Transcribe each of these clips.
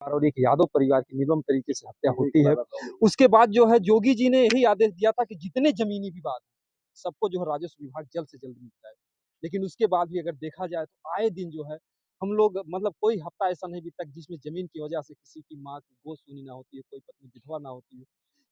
परिवार और एक यादव परिवार की निर्मम तरीके से हत्या होती है। उसके बाद जो है योगी जी ने यही आदेश दिया था कि जितने ज़मीनी विवाद हैं, सबको जो है राजस्व विभाग जल्द से जल्द निपटाए। लेकिन उसके बाद भी अगर देखा जाए तो आए दिन जो है हम लोग मतलब कोई हफ्ता ऐसा नहीं बीतता जिसमें ज़मीन की वजह से किसी की माँ की गोद सूनी ना होती हो, कोई पत्नी विधवा ना होती हो,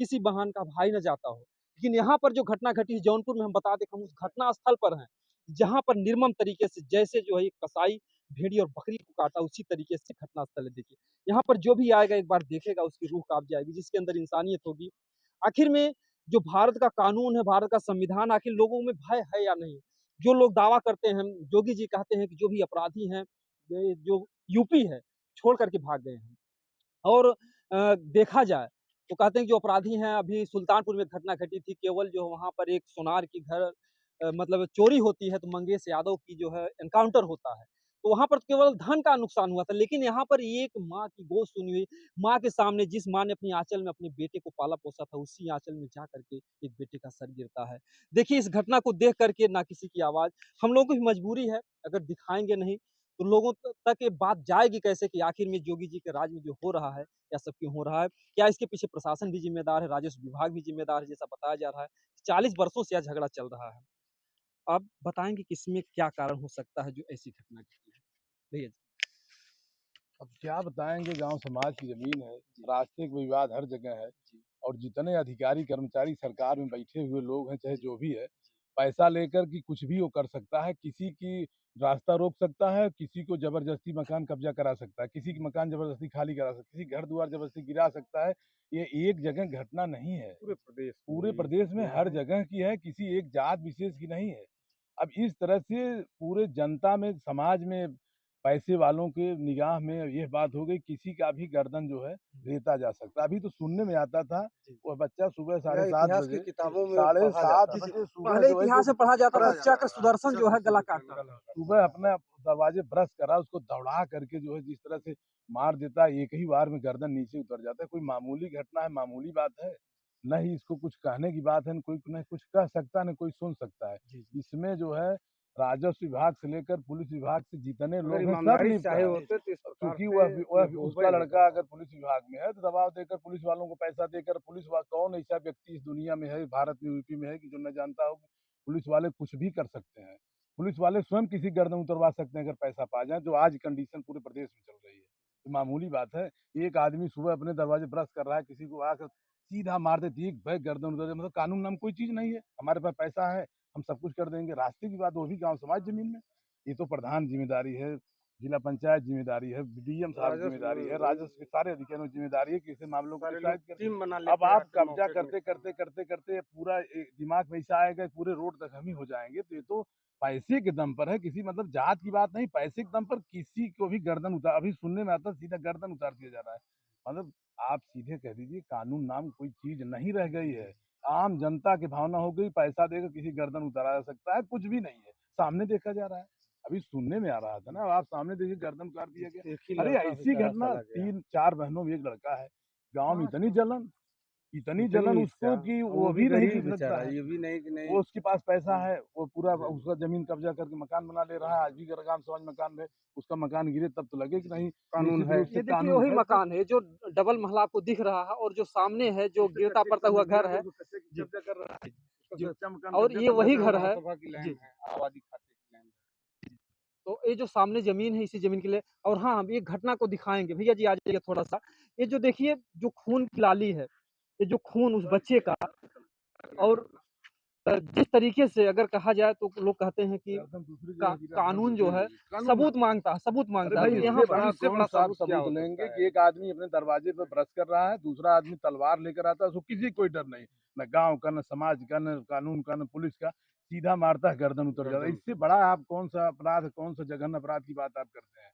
किसी बहन का भाई ना जाता हो। लेकिन यहाँ पर जो घटना घटी है जौनपुर में, हम बता दें कि हम उस घटना स्थल पर हैं, जहाँ पर निर्मम तरीके से जैसे जो है एक कसाई भेड़ी और बकरी को काटा उसी तरीके से घटना स्थल है। देखिए, यहाँ पर जो भी आएगा एक बार देखेगा उसकी रूह काँप जाएगी, जिसके अंदर इंसानियत होगी। आखिर में जो भारत का कानून है, भारत का संविधान, आखिर लोगों में भय है या नहीं? जो लोग दावा करते हैं, योगी जी कहते हैं कि जो भी अपराधी हैं, ये जो यूपी है, छोड़ कर के भाग गए हैं। और देखा जाए तो कहते हैं कि जो अपराधी हैं, अभी सुल्तानपुर में घटना घटी थी, केवल जो वहाँ पर एक सोनार की घर मतलब चोरी होती है तो मंगेश यादव की जो है एनकाउंटर होता है। तो वहाँ पर केवल धन का नुकसान हुआ था, लेकिन यहाँ पर एक माँ की गोद सुनी हुई, माँ के सामने जिस माँ ने अपनी आँचल में अपने बेटे को पाला-पोसा था, उसी आँचल में जा कर के एक बेटे का सर गिरता है। देखिए, इस घटना को देख कर के ना किसी की आवाज़, हम लोगों की भी मजबूरी है, अगर दिखाएँगे नहीं तो लोगों तक ये बात जाएगी कैसे कि आखिर में योगी जी के राज में जो हो रहा है, या सब क्यों हो रहा है? क्या इसके पीछे प्रशासन भी ज़िम्मेदार है, राजस्व विभाग भी ज़िम्मेदार है, जैसा बताया जा रहा है? 40 वर्षों से यह झगड़ा चल रहा है। आप बताएँगे कि इसमें क्या कारण हो सकता है जो ऐसी घटना घटी है? भैया जी। अब क्या बताएंगे, गांव समाज की जमीन है, रास्ते का विवाद हर जगह है। और जितने अधिकारी कर्मचारी सरकार में बैठे हुए लोग हैं, चाहे जो भी है, पैसा लेकर कि कुछ भी वो कर सकता है। किसी की रास्ता रोक सकता है, किसी को जबरदस्ती मकान कब्जा करा सकता है, किसी की मकान जबरदस्ती खाली करा सकता है, किसी घर द्वार जबरदस्ती गिरा सकता है। ये एक जगह घटना नहीं है, पूरे प्रदेश में हर जगह की है, किसी एक जात विशेष की नहीं है। अब इस तरह से पूरे जनता में, समाज में, पैसे वालों के निगाह में ये बात हो गई, किसी का भी गर्दन जो है रेता जा सकता है। अभी तो सुनने में आता था, वो बच्चा सुबह 7:30 बजे, किताबों में 7:30 बजे सुबह पहले जो है इतिहास में पढ़ा जाता था बच्चा का सुदर्शन जो है गला काटता था। सुबह अपने दरवाजे ब्रश करा, उसको दौड़ा करके जो है जिस तरह से मार देता है, एक ही बार में गर्दन नीचे उतर जाता है। कोई मामूली घटना है, मामूली बात है? न ही इसको कुछ कहने की बात है, न कोई न कुछ कह सकता है, न कोई सुन सकता है। इसमें जो है राजस्व विभाग से लेकर पुलिस विभाग से जितने लोग हैं, सब लिप्त हैं। क्योंकि वह उसका लड़का अगर पुलिस विभाग में है तो दबाव देकर, पुलिस वालों को पैसा देकर, कौन ऐसा व्यक्ति इस दुनिया में है, भारत में, यूपी में है कि जो न जानता हो कि पुलिस वाले कुछ भी कर सकते हैं। पुलिस वाले स्वयं किसी गर्दन उतरवा सकते हैं अगर पैसा पा जाए, जो आज कंडीशन पूरे प्रदेश में चल रही है। तो मामूली बात है, एक आदमी सुबह अपने दरवाजे ब्रश कर रहा है, किसी को आकर सीधा मार देती है, भाई गर्दन उतर जाए। मतलब कानून नाम कोई चीज नहीं है, हमारे पास पैसा है, हम सब कुछ कर देंगे। रास्ते की बात, वो भी गांव समाज जमीन में। ये तो प्रधान जिम्मेदारी है, जिला पंचायत जिम्मेदारी है, डीएम साहब जिम्मेदारी है, राजस्व के सारे अधिकारियों की जिम्मेदारी है कि ऐसे मामलों को शायद करते। अब आप कब्जा करते करते करते करते पूरा दिमाग में ऐसा आएगा, पूरे रोड तक हम ही हो जाएंगे। तो ये तो पैसे के दम पर है, किसी मतलब जात की बात नहीं, पैसे के दम पर किसी को भी गर्दन उतार, अभी सुनने में आता सीधा गर्दन उतार दिया जा रहा है। मतलब आप सीधे कह दीजिए, कानून नाम कोई चीज नहीं रह गई है। आम जनता की भावना हो गई, पैसा देकर किसी गर्दन उतारा जा सकता है, कुछ भी नहीं है, सामने देखा जा रहा है। अभी सुनने में आ रहा था ना, आप सामने देखिए गर्दन उतार दिया गया। अरे ऐसी घटना, 3-4 बहनों में एक लड़का है, गांव में इतनी जलन उसको कि वो भी नहीं ठीक लगता है। ये भी नहीं कि नहीं वो उसके पास पैसा है, वो पूरा उसका जमीन कब्जा करके मकान बना ले रहा है। आज भी अगर गांव समाज मकान में उसका मकान गिरे तब तो लगे कि नहीं कानून निश्चित है। रूप से ये देखिए कानून वही है। मकान है जो डबल महला आपको दिख रहा है, और जो सामने है जो गिरता पड़ता हुआ घर है, कब्जा कर रहा है, जी, कच्चा मकान और कब्जा ये कर वही लेता घर है। है। जी, आबादी खाते की लैंड है। तो ये जो सामने ज़मीन है, इसी ज़मीन के लिए। और हाँ, हम एक घटना को दिखाएँगे। भैया जी आ जाइए थोड़ा-सा। ये जो देखिए जो खून की लाली है, ये जो खून उस बच्चे का, और जिस तरीके से अगर कहा जाए तो लोग कहते हैं कि गर्दन दूसरी का जगह गिरा, कानून जो है कानून सबूत माँगता है, सबूत अरे माँगता है। भाई, तो यहाँ इससे पर बड़ा इससे कौन बड़ा सा आप सबूत क्या सबूत हो लेंगे सकता कि है? एक आदमी अपने दरवाजे पे ब्रश कर रहा है, दूसरा आदमी तलवार लेकर आता है, उसको किसी को कोई डर नहीं, न गांव का, न समाज का, न कानून का, न पुलिस का, सीधा मारता है, गर्दन उतर जाता है। इससे बड़ा आप कौन सा अपराध, कौन सा जघन्य अपराध की बात आप करते हैं?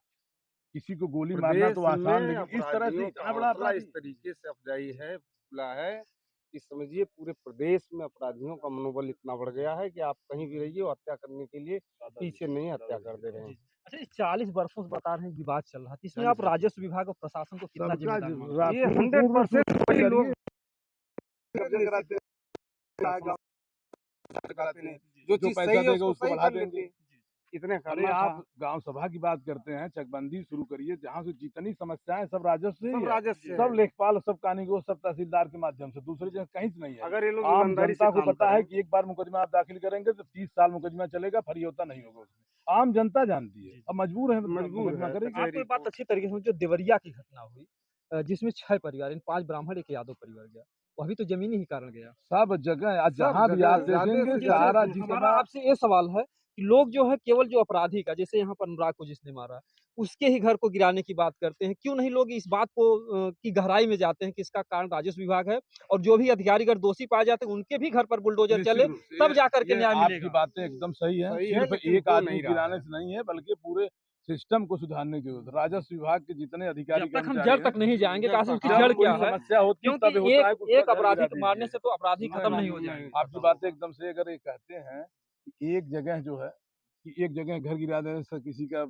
किसी को गोली मारना प्रदेश तो आसान, में लेकिन इस तरह से अपराधियों का इतना बड़ा हौसला अपराधी। इस तरीके से अफजाई है, फूला है कि समझिए पूरे प्रदेश में अपराधियों का मनोबल इतना बढ़ गया है कि आप कहीं भी रहिए, वो हत्या करने के लिए पीछे नहीं हत्या कर दे रहे हैं। अच्छा, इस 40 वर्षों से बता रहे हैं विवाद चल रहा था, इसमें आप राजस्व विभाग और प्रशासन को कितना सबका जिम्मेदार मानते हैं? ये 100% वही लोग कब्जा कराते हैं, जो चीज पैसा सही है देगा उसको उसको सही बढ़ा कर लेते देंगे। हैं। इतने अरे करना था। आप गांव सभा की बात करते हैं, चकबंदी शुरू करिए, जहाँ से जितनी समस्याएं सब राजस्व से ही सब है। राजस्व से सब है। लेखपाल, सब कानूनगो, सब तहसीलदार के माध्यम से, दूसरी जगह कहीं से नहीं है। अगर ये लोग आम ईमानदारी से जनता को काम पता है करें, कि एक बार मुकदमा आप दाखिल करेंगे तो 30 साल मुकदमा चलेगा, फरियोता नहीं होगा उसमें। आम जनता जानती है, अब मजबूर है मजबूर मुकदमा है करेगी। आपको ये कचहरी बात को। अच्छी तरीके से समझ, जो देवरिया की घटना हुई जिसमें 6 परिवार, इन 5 ब्राह्मण, 1 यादव परिवार गया, वो भी तो जमीनी ही कारण गया। सब जगह आज सब जहाँ भी जगह आप ज्यादा देखेंगे से जैसे ज्यादा सारा सुनसान हमारा जितना आपसे ये सवाल है कि लोग जो है केवल जो अपराधी का, जैसे यहाँ पर अनुराग को जिसने मारा, उसके ही घर को गिराने की बात करते हैं। क्यों नहीं लोग इस बात को की गहराई में जाते हैं कि इसका कारण राजस्व विभाग है, और जो भी अधिकारी अगर दोषी पाए जाते हैं उनके भी घर पर बुलडोजर निश्चित चले, रूप से तब जाकर के ये न्याय आपकी मिलेगा। बातें एकदम सही हैं। सही है, सिर्फ लेकिन एक हो आदमी नहीं को रहा गिराने है। से नहीं है, बल्कि पूरे सिस्टम को सुधारने की जरूरत है। राजस्व विभाग के जितने अधिकारी जब तक हम कर्मचारी जड़ हैं, तक नहीं जाएँगे, जब काश तक उसकी हाँ, जब जड़ कोई क्या है? समस्या होती है क्योंकि तब होता है कि उसका एक घर अपराधी गिरा को मारने दीजिए। से तो अपराधी खत्म नहीं हो नहीं जाएँगे। आपकी बातें एकदम से, अगर ये कहते हैं कि एक जगह जो है कि एक जगह घर गिरा देने से किसी का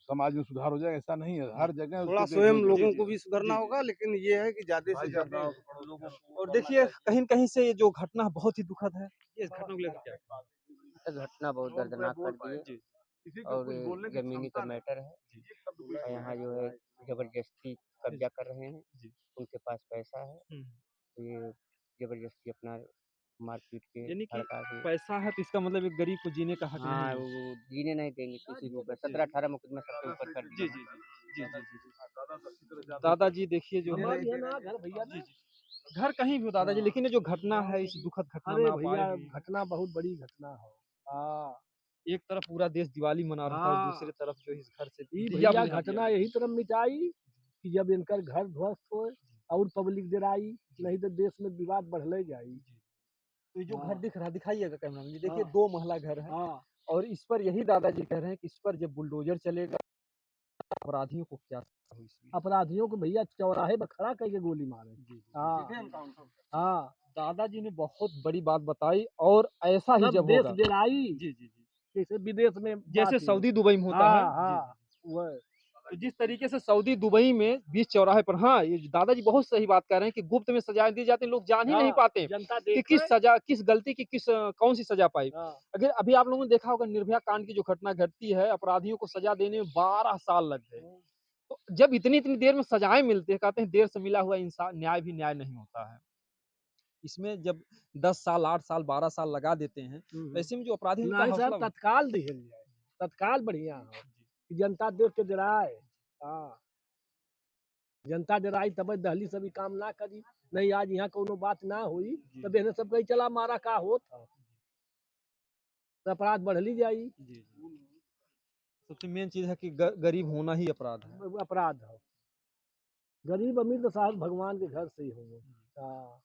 समाज में सुधार हो जाएगा, ऐसा नहीं है। हर जगह थोड़ा उसको स्वयं देखने की लोगों जरूरत को है। भी सुधरना होगा, लेकिन ये है कि ज्यादा से ज्यादा लोगों को और करना देखिए चाहिए। कहीं न कहीं से ये जो घटना बहुत ही दुखद है। ये इस घटना को लेकर क्या कहेंगे? ये घटना बहुत दर्दनाक कर दी है जी, किसी को और कुछ बोलने की ज़मीनी क्षमता का नहीं। मैटर है जी, एक शब्द कोई और बोल यहाँ रहा जो है ज़बरदस्ती जी, कब्जा कर रहे हैं। जी। उनके पास पैसा है, हुँ। तो ये ज़बरदस्ती अपना मार-पीट के यानी कि हड़पा के पैसा है तो इसका मतलब एक गरीब को जीने का हक नहीं हाँ, है। वो जीने नहीं देंगे किसी को ऊपर, जी। 17-18 मुकदमा सबके ऊपर कर जी, दिए जी, हैं। जी। जी, जी, जी, जी। है। दादाजी देखिए जो है हमारे यहाँ ना घर भैया जी, ना, जी। घर कहीं भी हो दादाजी, हाँ। लेकिन ये जो घटना है, इस दुखद घटना अरे में आप आए भैया हैं। घटना बहुत बड़ी घटना है। हाँ एक तरफ पूरा देश दिवाली मना रहा था और हाँ, दूसरी तरफ जो है इस घर से ये दिया भैया बुझा दिया घटना गया। यही तरह मिटाई कि जब इनकर घर ध्वस्त हो और पब्लिक डराई, नहीं तो देश में विवाद बढ़ले जाई। तो ये जो घर हाँ दिख रहा है, दिखाइएगा कैमरा में जी, देखिए हाँ 2 महला घर है, हाँ, और इस पर यही दादाजी कह रहे हैं कि इस पर जब बुलडोज़र चलेगा, अपराधियों को क्या सज़ा हो इसमें। अपराधियों को भैया चौराहे पर खड़ा करके गोली मारे। जी, जी। हाँ हाँ, दादाजी ने बहुत बड़ी बात बताई, और ऐसा ही सब जब देश होगा डराई, जी, जी, जी। जैसे विदेश में जैसे बात हुई। सऊदी, दुबई में होता है। हाँ जी, हाँ, जी। वह तो जिस तरीके से सऊदी, दुबई में बीच चौराहे पर, हाँ, ये दादाजी बहुत सही बात कह रहे हैं कि गुप्त में सजाएँ दी जाती हैं, लोग जान ही नहीं हाँ, पाते जनता कि देखे। किस सज़ा, किस गलती की कौन-सी सज़ा पाई। हाँ अगर अभी आप लोगों ने देखा होगा निर्भया कांड की जो घटना घटती है, अपराधियों को सज़ा देने में 12 साल लग गए। तो जब इतनी-इतनी देर में सज़ाएँ मिलती हैं, कहते हैं देर से मिला हुआ इंसान न्याय भी न्याय नहीं होता है। इसमें जब 10 साल, 8 साल, 12 साल लगा देते हैं, तो ऐसे में जो अपराधी उनका नहीं साहब, हौसला तत्काल दिहल जाए, तत्काल बढ़िया हो कि जनता देख के डराए। हाँ, जनता डराई तब दहली सभी काम ना करी। नहीं आज यहाँ कोनो बात ना हुई तब इन्हें सब कही चला मारा का होत ह, तो अपराध बढ़ली जाई। जी, जी। सबसे मेन चीज़ है कि गरीब होना ही अपराध है। अपराध हो, गरीब अमीर तो साहब भगवान के घर से ही होंगे। हाँ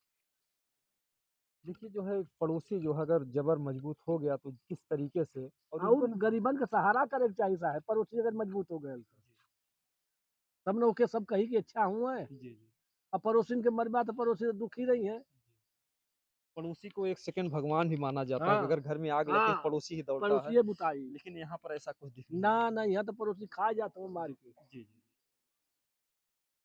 देखिए जो है पड़ोसी जो है अगर जबर मजबूत हो गया तो किस तरीके से, और और उनको गरीबन का सहारा करे के चाहिए साहब, पड़ोसी अगर मजबूत हो गए तब न ओके सब कही कि अच्छा हुआ है। जी, जी। अब पड़ोसिन के मरबा तो पड़ोसी तो दुखी रही है। पड़ोसी को एक सेकंड भगवान भी माना जाता है कि हाँ अगर घर में आग लगे तो हाँ, पड़ोसी ही दौड़ता है, पड़ोसिए बुताई। लेकिन यहाँ पर ऐसा कुछ दिख नहीं ना रहा है। ना, यहाँ तो पड़ोसी खा जाता हूँ मार के। जी, जी।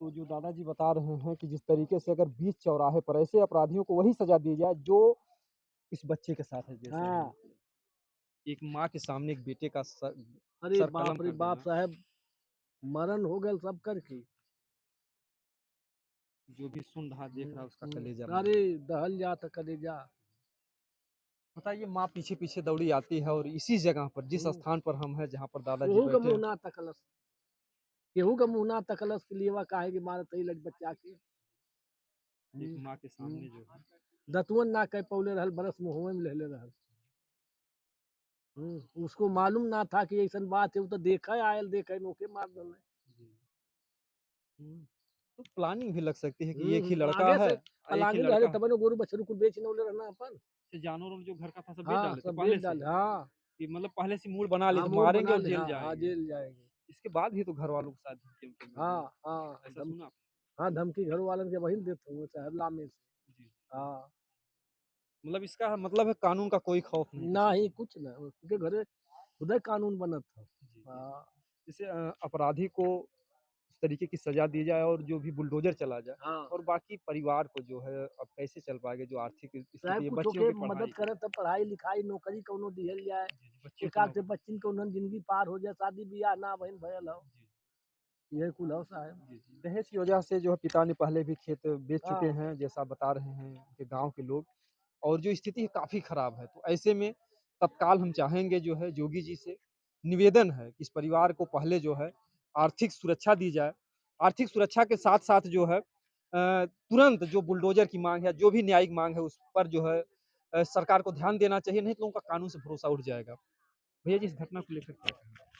तो जो दादाजी बता रहे हैं कि जिस तरीके से अगर बीच चौराहे पर ऐसे अपराधियों को वही सजा दी जाए जो इस बच्चे के साथ है, जैसे हाँ, अभी एक माँ के सामने एक बेटे का अरे सर कलम बाप रे कर बाप देना, साहब, मरण हो गए सब करके। जो भी सुन रहा देख रहा उसका कलेजा अरे मर दहल जा तो कलेजा। बताइए। माँ पीछे पीछे दौड़ी आती है, और इसी जगह पर, जिस स्थान पर हम हैं जहाँ पर दादाजी केहू का बैठे मुँह हैं, ना तकलस, केहू का मुँह ना तकलस के लिए वह काहे कि मारत ही लग बच्चा के। एक माँ के सामने जो है दतुअन ना कह पौले रहल, बरस मुँहवे में लेले रहल। उसको मालूम ना था कि ऐसा बात है, वो तो देखा आयल, देखे ओके मार दल। तो प्लानिंग भी लग सकती है कि एक ही लड़का आगे है, से एक ही पलानी रहले लड़का है, तब न गोरू बछरू कुल बेच नौले रहना अपन। से जानवरों ने जो घर का था सब बेच हाँ डाले थे सब पहले बेच से डाले, ही, हाँ कि मतलब पहले से मूड बना लिए हाँ थे मूड मारेंगे बना और ले, जेल हाँ हाँ जाएंगे। जेल जाएंगे। इसके बाद भी तो घर वालों के साथ धमकी वमकी मिली हाँ है। हाँ ऐसा सुना आपने? हाँ धमकी घर वालन के वही देते हुए साहब लामे से। जी। हाँ मतलब इसका मतलब है कानून का कोई खौफ नहीं ना किसी ही को। कुछ ना, उसके घरे खुद कानून बनत था। जी, जी। हाँ जैसे अपराधी को तरीके की सजा दी जाए और जो भी बुलडोजर चला जाए हाँ और बाकी परिवार को जो है अब कैसे चल पाएगा, जो आर्थिक चाहे स्थिति है, कुछ बच्चियों होके की पढ़ाई मदद करे, तब पढ़ाई लिखाई नौकरी कौनो दिहल जाए, बच्चियों एक की आध से बच्चिन के उन्हन जिंदगी पार हो जाए, शादी बियाह ना बहन भयल हो, यही कुल हो साहब। दहेज की वजह से जो है पिता ने पहले भी खेत बेच चुके हाँ हैं, जैसा बता रहे हैं कि गांव के लोग, और जो स्थिति है काफ़ी ख़राब है। तो ऐसे में तत्काल हम चाहेंगे जो है योगी जी से निवेदन है कि इस परिवार को पहले जो है आर्थिक सुरक्षा दी जाए। आर्थिक सुरक्षा के साथ-साथ जो है तुरंत जो बुलडोज़र की माँग है, जो भी न्यायिक माँग है उस पर जो है सरकार को ध्यान देना चाहिए, नहीं तो उनका कानून से भरोसा उठ जाएगा। भैया जी इस घटना को लेकर क्या कहेंगे?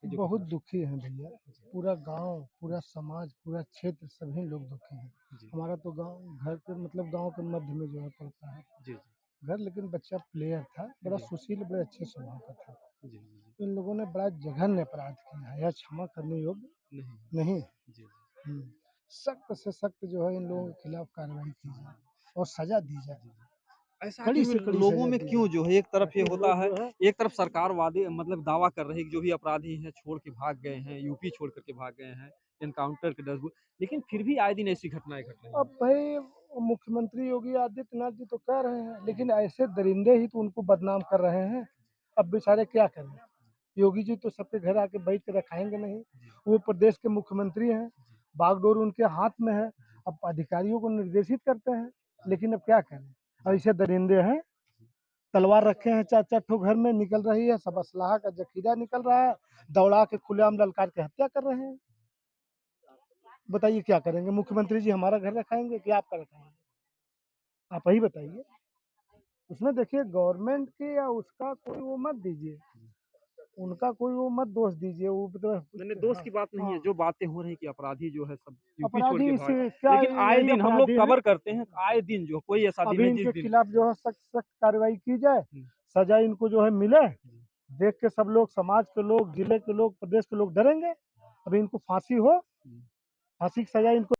ये जो बहुत घटना दुखी हैं भैया। पूरा गांव, पूरा समाज, पूरा क्षेत्र सभी लोग दुखी हैं। जी, हमारा तो गांव घर के मतलब गांव के मध्य में जो है पड़ता है जी, घर, लेकिन बच्चा प्लेयर था, बड़ा जी, सुशील, बड़े अच्छे स्वभाव का था। जी, जी, जी। इन लोगों ने बड़ा जघन्य अपराध किया है, यह क्षमा करने योग्य नहीं, नहीं। जी, सख्त से सख्त जो है इन लोगों के खिलाफ कार्रवाई की जाए और सजा दी जाए, ऐसा कड़ी आखिर में से कड़ी लोगों सजा में दी क्यों जाए जो है एक तरफ ये ताकि होता लोग है, जो है एक तरफ सरकार वादे मतलब दावा कर रही है कि जो भी अपराधी हैं छोड़ के भाग गए हैं, यूपी छोड़ कर के भाग गए हैं, एनकाउंटर के 10 गो, लेकिन फिर भी आए दिन ऐसी घटनाएँ घट रही हैं। अब भाई मुख्यमंत्री योगी आदित्यनाथ जी तो कह रहे हैं, लेकिन ऐसे दरिंदे ही तो उनको बदनाम कर रहे हैं। अब बेचारे क्या करें? योगी जी तो सबके घर आके बैठ के रखाएंगे नहीं। वो प्रदेश के मुख्यमंत्री हैं, बागडोर उनके हाथ में है। अब अधिकारियों को निर्देशित करते हैं, लेकिन अब क्या करें? अब ऐसे दरिंदे हैं, तलवार रखे हैं, 4-4 ठो घर में निकल रही है, सब असलाह का जखीरा निकल रहा है, दौड़ा के खुलेआम ललकार के हत्या कर रहे हैं। बताइए क्या करेंगे? मुख्यमंत्री जी हमारा घर रखाएंगे कि आपका रखाएंगे? आप ही बताइए। उसमें देखिए गवर्नमेंट की या उसका कोई वो मत दीजिए, उनका कोई वो मत दोष दीजिए, वो मैंने मतलब दोस्त हाँ, की बात नहीं है, हाँ। जो बातें हो रही हैं कि अपराधी जो है सब यूपी छोड़ के अपराधी भाग, इसे क्या लेकिन आए यही दिन हम लोग अपराधी हैं। कवर करते हैं, आए दिन जो कोई ऐसा दिन अभी है जिस इनके दिन खिलाफ जो है सख्त सख्त कार्रवाई की जाए, हुँ, सजा इनको जो है मिले, देख के सब लोग, समाज के लोग, जिले के लोग, प्रदेश के लोग डरेंगे। अभी इनको फांसी हो, हुँ। फांसी की सजा इनको